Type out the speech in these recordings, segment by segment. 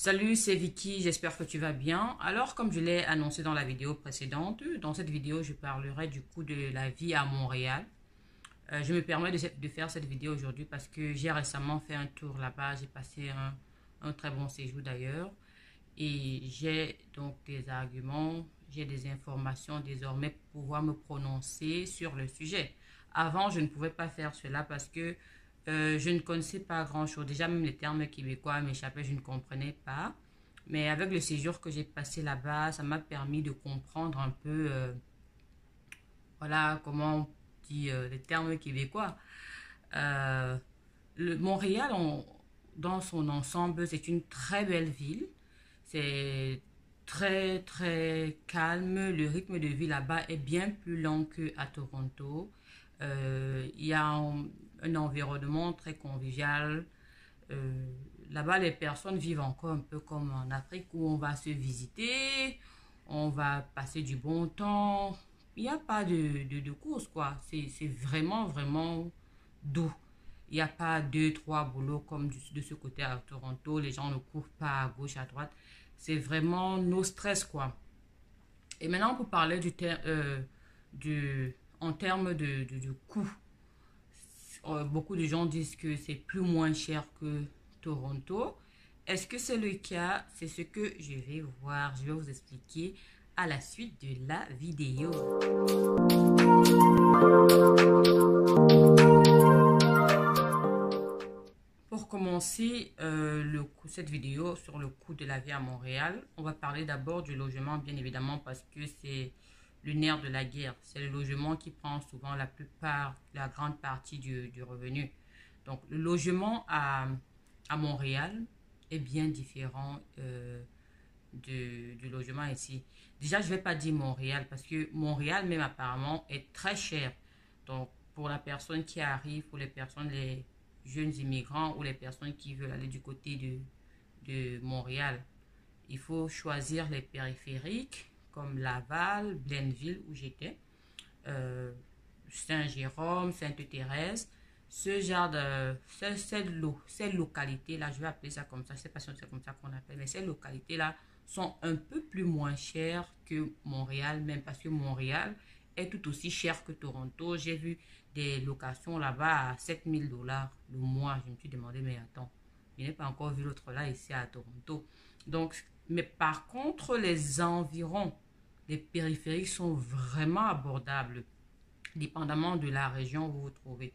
Salut, c'est Vicky, j'espère que tu vas bien. Alors, comme je l'ai annoncé dans la vidéo précédente, dans cette vidéo, je parlerai du coût de la vie à Montréal. Je me permets de faire cette vidéo aujourd'hui parce que j'ai récemment fait un tour là-bas. J'ai passé un très bon séjour d'ailleurs. Et j'ai donc des arguments, j'ai des informations désormais pour pouvoir me prononcer sur le sujet. Avant, je ne pouvais pas faire cela parce que je ne connaissais pas grand-chose. Déjà, même les termes québécois m'échappaient, je ne comprenais pas. Mais avec le séjour que j'ai passé là-bas, ça m'a permis de comprendre un peu, voilà, comment on dit les termes québécois. Euh, Montréal, dans son ensemble, c'est une très belle ville. C'est très, très calme. Le rythme de vie là-bas est bien plus lent qu'à Toronto. Il y a un environnement très convivial. Euh, Là-bas, les personnes vivent encore un peu comme en Afrique où on va se visiter, on va passer du bon temps. Il n'y a pas de course, quoi. C'est vraiment, vraiment doux. Il n'y a pas deux, trois boulots comme de ce côté à Toronto. Les gens ne courent pas à gauche, à droite. C'est vraiment nos stress, quoi. Et maintenant, pour parler du, en termes de coût, beaucoup de gens disent que c'est plus moins cher que Toronto. Est-ce que c'est le cas? C'est ce que je vais voir. Je vais vous expliquer à la suite de la vidéo. Pour commencer cette vidéo sur le coût de la vie à Montréal, on va parler d'abord du logement, bien évidemment, parce que c'est le nerf de la guerre. C'est le logement qui prend souvent la grande partie du revenu. Donc, le logement à Montréal est bien différent du logement ici. Déjà, je ne vais pas dire Montréal, parce que Montréal, même apparemment, est très cher. Donc, pour la personne qui arrive, pour les jeunes immigrants ou les personnes qui veulent aller du côté de Montréal, il faut choisir les périphériques comme Laval, Blainville où j'étais, euh, Saint-Jérôme, Sainte-Thérèse, ce genre de ces localités-là, je vais appeler ça comme ça, je ne sais pas si c'est comme ça qu'on appelle, mais ces localités-là sont un peu plus moins chères que Montréal, même parce que Montréal est tout aussi cher que Toronto. J'ai vu des locations là-bas à 7 000 $ le mois. Je me suis demandé, mais attends, je n'ai pas encore vu l'autre là ici à Toronto. Donc, mais par contre, les environs, les périphériques sont vraiment abordables, dépendamment de la région où vous vous trouvez.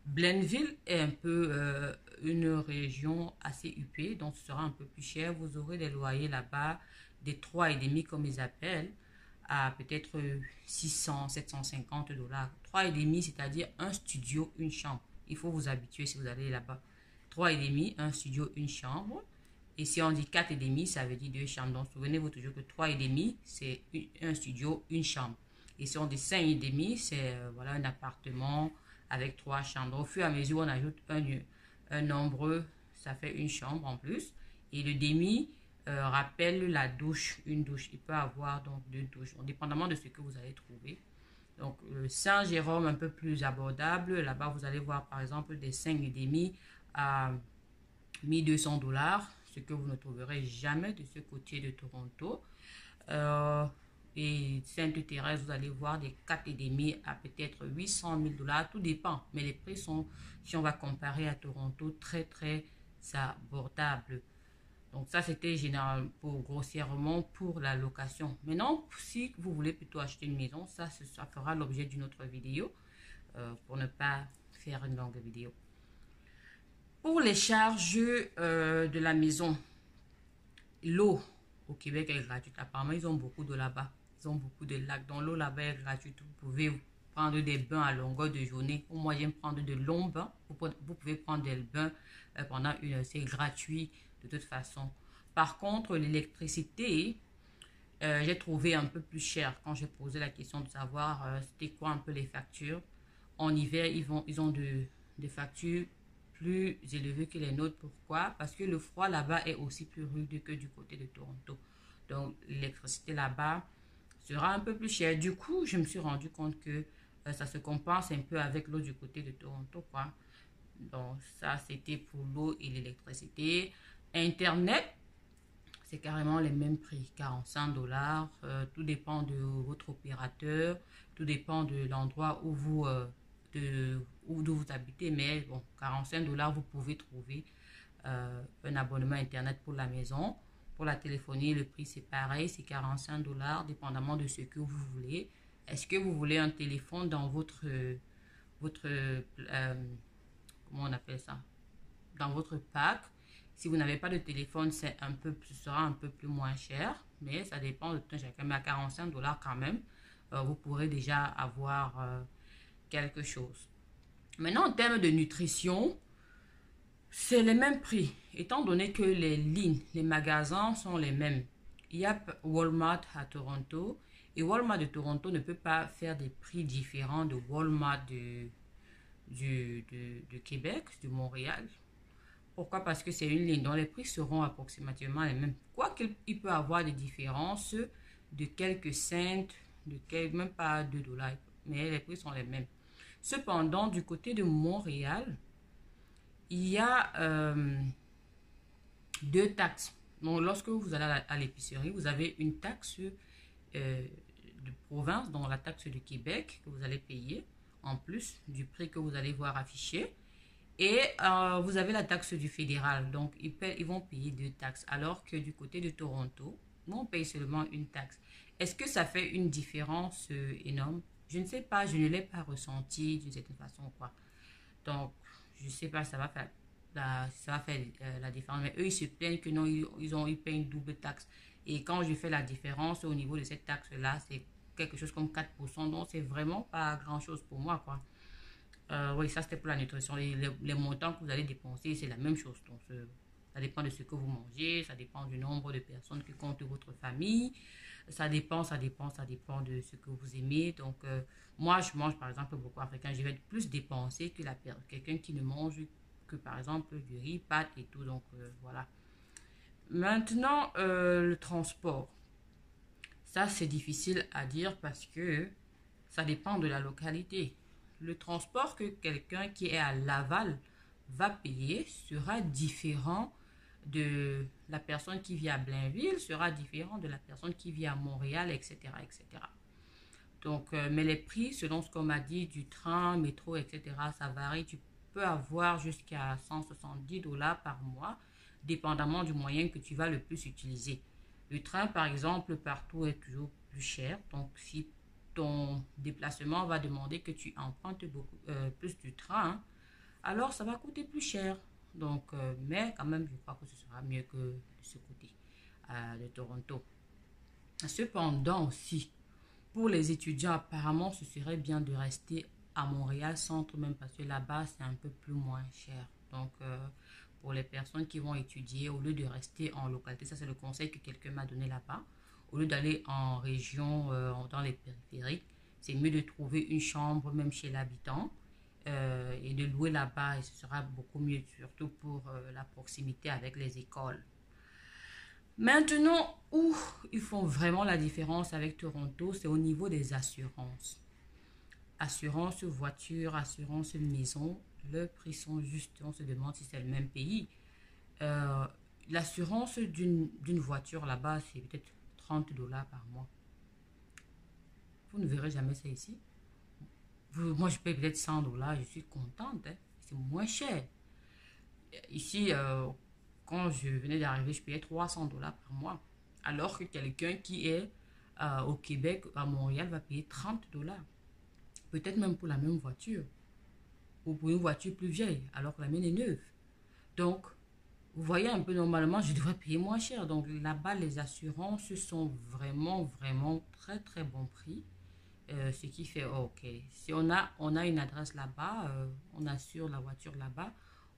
Blainville est un peu une région assez huppée, donc ce sera un peu plus cher. Vous aurez des loyers là-bas, des 3,5 comme ils appellent, à peut-être 600, 750 $. 3,5, c'est-à-dire un studio, une chambre. Il faut vous habituer si vous allez là-bas. 3,5, un studio, une chambre. Et si on dit 4,5, ça veut dire deux chambres. Donc souvenez-vous toujours que 3,5, c'est un studio, une chambre. Et si on dit 5,5, c'est voilà, un appartement avec trois chambres. Au fur et à mesure, on ajoute un nombre, ça fait une chambre en plus. Et le demi rappelle la douche, une douche. Il peut avoir donc deux douches, dépendamment de ce que vous allez trouver. Donc, Saint-Jérôme, un peu plus abordable. Là-bas, vous allez voir par exemple des 5,5 à 1 200 $, ce que vous ne trouverez jamais de ce côté de Toronto. Et Sainte-Thérèse, vous allez voir des 4,5 à peut-être 800 000 $. Tout dépend. Mais les prix sont, si on va comparer à Toronto, très, très abordables. Donc ça, c'était général pour grossièrement pour la location. Maintenant, si vous voulez plutôt acheter une maison, ça fera l'objet d'une autre vidéo pour ne pas faire une longue vidéo. Pour les charges de la maison, l'eau au Québec est gratuite. Apparemment, ils ont beaucoup d'eau là-bas. Ils ont beaucoup de lacs. Donc, l'eau là-bas est gratuite. Vous pouvez prendre des bains à longueur de journée. Au moyen prendre de longs bains. Vous pouvez prendre des bains pendant une heure. C'est gratuit de toute façon. Par contre, l'électricité, j'ai trouvé un peu plus cher quand j'ai posé la question de savoir c'était quoi un peu les factures. En hiver, ils ont des factures plus élevées que les nôtres. Pourquoi? Parce que le froid là-bas est aussi plus rude que du côté de Toronto. Donc, l'électricité là-bas sera un peu plus chère. Du coup, je me suis rendu compte que ça se compense un peu avec l'eau du côté de Toronto, quoi. Donc, ça, c'était pour l'eau et l'électricité. Internet, c'est carrément les mêmes prix, 45 dollars. Tout dépend de votre opérateur, tout dépend de l'endroit où d'où vous habitez. Mais bon, 45 dollars, vous pouvez trouver un abonnement Internet pour la maison. Pour la téléphonie, le prix c'est pareil, c'est 45 dollars, dépendamment de ce que vous voulez. Est-ce que vous voulez un téléphone dans votre comment on appelle ça? Dans votre pack? Si vous n'avez pas de téléphone, ce sera un peu plus moins cher, mais ça dépend de tout chacun. Mais à 45 dollars quand même, vous pourrez déjà avoir quelque chose. Maintenant, en termes de nutrition, c'est les mêmes prix, étant donné que les lignes, les magasins sont les mêmes. Il y a Walmart à Toronto, et Walmart de Toronto ne peut pas faire des prix différents de Walmart de Québec, de Montréal. Pourquoi? Parce que c'est une ligne dont les prix seront approximativement les mêmes. Quoiqu'il peut y avoir des différences de quelques cents, même pas 2 dollars, mais les prix sont les mêmes. Cependant, du côté de Montréal, il y a deux taxes. Donc, lorsque vous allez à l'épicerie, vous avez une taxe de province, donc la taxe de Québec que vous allez payer en plus du prix que vous allez voir affiché. Et vous avez la taxe du fédéral. Donc, ils vont payer deux taxes. Alors que du côté de Toronto, nous, on paye seulement une taxe. Est-ce que ça fait une différence énorme? Je ne sais pas. Je ne l'ai pas ressenti d'une certaine façon, quoi. Donc, je ne sais pas, ça va faire la différence. Mais eux, ils se plaignent que non, ils payent une double taxe. Et quand je fais la différence au niveau de cette taxe-là, c'est quelque chose comme 4%. Donc, c'est vraiment pas grand-chose pour moi, quoi. Oui, ça c'était pour la nutrition. Les montants que vous allez dépenser, c'est la même chose. Donc, ça dépend de ce que vous mangez, ça dépend du nombre de personnes qui comptent votre famille. Ça dépend de ce que vous aimez. Donc, moi, je mange par exemple beaucoup africain. Je vais plus dépenser que quelqu'un qui ne mange que par exemple du riz, pâtes et tout. Donc, voilà. Maintenant, le transport. Ça, c'est difficile à dire parce que ça dépend de la localité. Le transport que quelqu'un qui est à Laval va payer sera différent de la personne qui vit à Blainville, sera différent de la personne qui vit à Montréal, etc., etc. Donc, mais les prix, selon ce qu'on m'a dit, du train, métro, etc., ça varie. Tu peux avoir jusqu'à 170 dollars par mois, dépendamment du moyen que tu vas le plus utiliser. Le train, par exemple, partout est toujours plus cher. Donc, si ton déplacement va demander que tu empruntes plus du train, alors ça va coûter plus cher. Donc, mais quand même, je crois que ce sera mieux que de ce côté de Toronto. Cependant aussi, pour les étudiants, apparemment, ce serait bien de rester à Montréal centre même parce que là-bas, c'est un peu plus moins cher. Donc, pour les personnes qui vont étudier, au lieu de rester en localité, ça c'est le conseil que quelqu'un m'a donné là-bas, au lieu d'aller en région, dans les périphériques, c'est mieux de trouver une chambre même chez l'habitant et de louer là-bas et ce sera beaucoup mieux, surtout pour la proximité avec les écoles. Maintenant, où ils font vraiment la différence avec Toronto, c'est au niveau des assurances. Assurance voiture, assurance maison, leurs prix sont justes. On se demande si c'est le même pays. Euh, L'assurance d'une voiture là-bas, c'est peut-être 30 dollars par mois. Vous ne verrez jamais ça ici. Moi, je paye peut-être 100 dollars, je suis contente. Hein. C'est moins cher. Ici, quand je venais d'arriver, je payais 300 dollars par mois. Alors que quelqu'un qui est au Québec, à Montréal, va payer 30 dollars. Peut-être même pour la même voiture. Ou pour une voiture plus vieille, alors que la mienne est neuve. Donc, vous voyez un peu, normalement, je devrais payer moins cher. Donc, là-bas, les assurances sont vraiment, vraiment très, très bon prix. Ce qui fait, ok, si on a une adresse là-bas, on assure la voiture là-bas,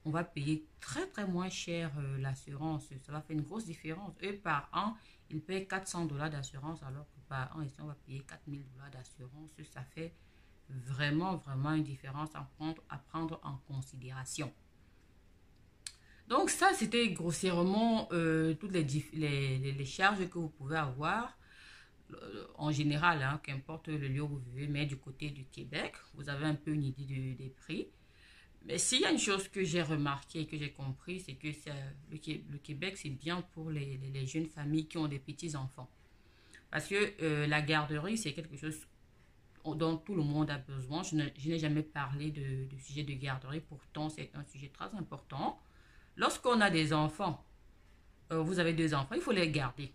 on va payer très, très moins cher l'assurance. Ça va faire une grosse différence. Eux, par an, ils payent 400 dollars d'assurance, alors que par an, ici, on va payer 4000 dollars d'assurance. Ça fait vraiment, vraiment une différence à prendre en considération. Donc ça, c'était grossièrement toutes les charges que vous pouvez avoir en général, hein, qu'importe le lieu où vous vivez, mais du côté du Québec, vous avez un peu une idée des prix. Mais s'il y a une chose que j'ai remarqué et que j'ai compris, c'est que le Québec, c'est bien pour les jeunes familles qui ont des petits-enfants. Parce que la garderie, c'est quelque chose dont tout le monde a besoin. Je n'ai jamais parlé de sujet de garderie, pourtant c'est un sujet très important. Lorsqu'on a des enfants, vous avez deux enfants, il faut les garder.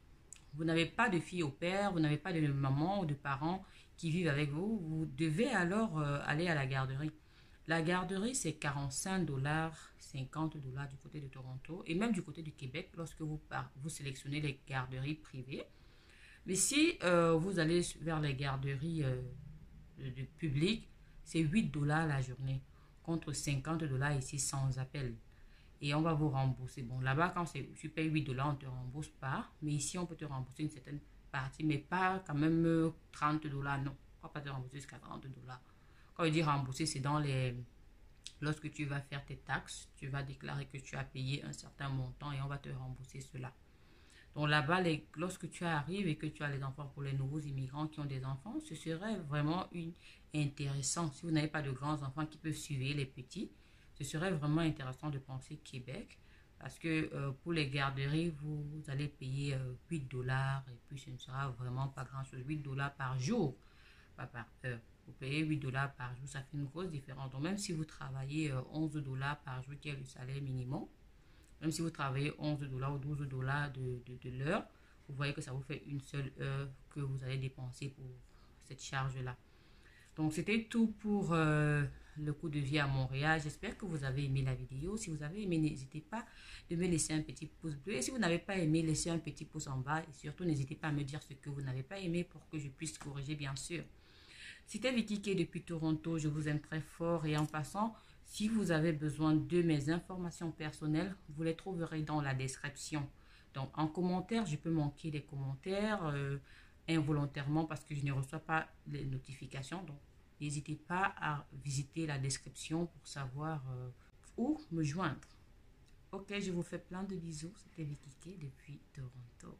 Vous n'avez pas de fille au père, vous n'avez pas de maman ou de parents qui vivent avec vous, vous devez alors aller à la garderie. La garderie, c'est 45 $, 50 $ du côté de Toronto et même du côté du Québec lorsque vous sélectionnez les garderies privées. Mais si vous allez vers les garderies de publiques, c'est 8 $ la journée contre 50 $ ici sans appel. Et on va vous rembourser. Bon, là-bas, quand tu payes 8 $, on ne te rembourse pas. Mais ici, on peut te rembourser une certaine partie, mais pas quand même 30 $. Non, on ne va pas te rembourser jusqu'à 30 $. Quand je dis rembourser, c'est dans les... Lorsque tu vas faire tes taxes, tu vas déclarer que tu as payé un certain montant et on va te rembourser cela. Donc là-bas, lorsque tu arrives et que tu as les enfants pour les nouveaux immigrants qui ont des enfants, ce serait vraiment intéressant. Si vous n'avez pas de grands enfants qui peuvent suivre les petits, ce serait vraiment intéressant de penser Québec. Parce que pour les garderies, vous allez payer 8 $ et puis ce ne sera vraiment pas grand-chose. 8 $ par jour, pas par heure. Vous payez 8 $ par jour, ça fait une grosse différence. Donc même si vous travaillez 11 $ par jour, qui est le salaire minimum, même si vous travaillez 11 $ ou 12 $ de l'heure, vous voyez que ça vous fait une seule heure que vous allez dépenser pour cette charge-là. Donc, c'était tout pour le coût de vie à Montréal. J'espère que vous avez aimé la vidéo. Si vous avez aimé, n'hésitez pas de me laisser un petit pouce bleu. Et si vous n'avez pas aimé, laissez un petit pouce en bas. Et surtout, n'hésitez pas à me dire ce que vous n'avez pas aimé pour que je puisse corriger, bien sûr. C'était Vicky K depuis Toronto. Je vous aime très fort. Et en passant, si vous avez besoin de mes informations personnelles, vous les trouverez dans la description. Donc, en commentaire, je peux manquer des commentaires involontairement parce que je ne reçois pas les notifications. Donc, n'hésitez pas à visiter la description pour savoir où me joindre. Ok, je vous fais plein de bisous. C'était Vicky K depuis Toronto.